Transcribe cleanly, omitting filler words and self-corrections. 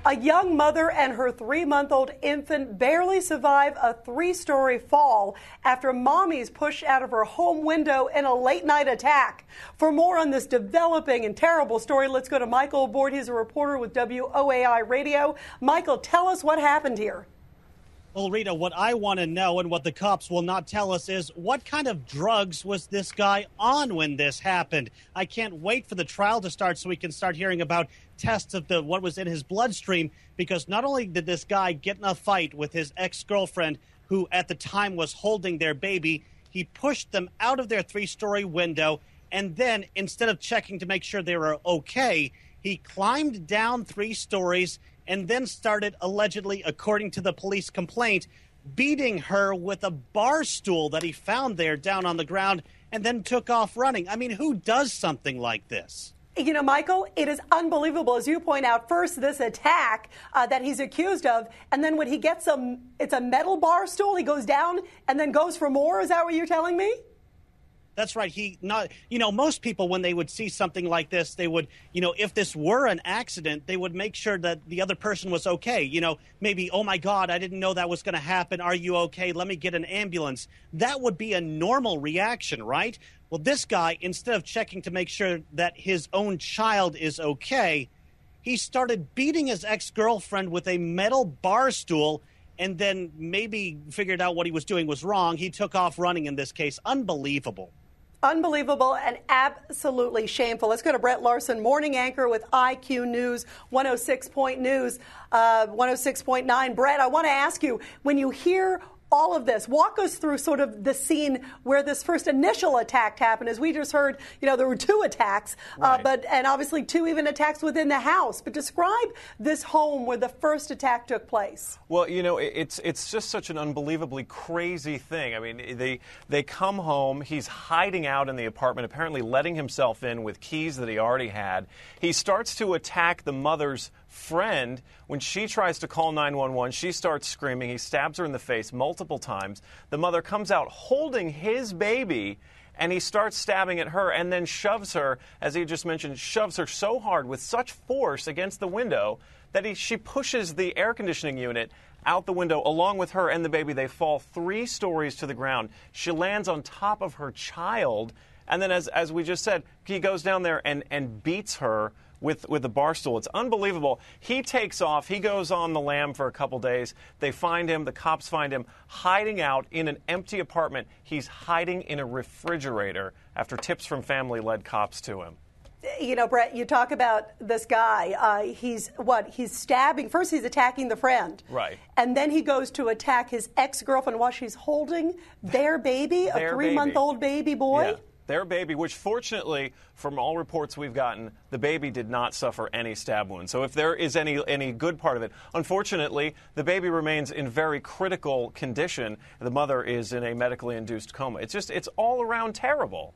A young mother and her 3-month-old infant barely survive a 3-story fall after mommy's pushed out of her home window in a late-night attack. For more on this developing and terrible story, let's go to Michael Aboard. He's a reporter with WOAI Radio. Michael, tell us what happened here. Well, Rita, what I want to know and what the cops will not tell us is what kind of drugs was this guy on when this happened? I can't wait for the trial to start so we can start hearing about tests of what was in his bloodstream, because not only did this guy get in a fight with his ex-girlfriend, who at the time was holding their baby, he pushed them out of their 3-story window, and then instead of checking to make sure they were okay, he climbed down 3 stories and then started, allegedly, according to the police complaint, beating her with a bar stool that he found there down on the ground and then took off running. I mean, who does something like this? You know, Michael, it is unbelievable. As you point out, first this attack that he's accused of, and then when he gets it's a metal bar stool, he goes down and then goes for more. Is that what you're telling me? That's right. Most people, when they would see something like this, they would, if this were an accident, they would make sure that the other person was okay. Maybe, oh, my God, I didn't know that was going to happen. Are you okay? Let me get an ambulance. That would be a normal reaction, right? Well, this guy, instead of checking to make sure that his own child is okay, he started beating his ex-girlfriend with a metal bar stool, and then maybe figured out what he was doing was wrong. He took off running in this case. Unbelievable. Unbelievable and absolutely shameful. Let's go to Brett Larson, morning anchor with IQ News 106.9. Brett, I want to ask you, when you hear all of this, walk us through sort of the scene where this first initial attack happened. As we just heard, there were 2 attacks, right. and obviously 2 even attacks within the house. But describe this home where the first attack took place. Well, it's just such an unbelievably crazy thing. I mean, they come home. He's hiding out in the apartment, apparently letting himself in with keys that he already had. He starts to attack the mother's friend. When she tries to call 911, she starts screaming. He stabs her in the face multiple times. The mother comes out holding his baby, and he starts stabbing at her and then shoves her, as he just mentioned, shoves her so hard with such force against the window that she pushes the air conditioning unit out the window along with her and the baby. They fall 3 stories to the ground. She lands on top of her child, and then as we just said, he goes down there and beats her with the bar stool. It's unbelievable. He takes off. He goes on the lam for a couple days. They find him. The cops find him hiding out in an empty apartment. He's hiding in a refrigerator after tips from family led cops to him. Brett, you talk about this guy. He's stabbing. First, he's attacking the friend. Right. And then he goes to attack his ex-girlfriend while she's holding their baby, a 3-month-old baby boy. Yeah. Their baby, which fortunately, from all reports we've gotten, the baby did not suffer any stab wounds. So if there is any good part of it, unfortunately, the baby remains in very critical condition. The mother is in a medically induced coma. It's all around terrible.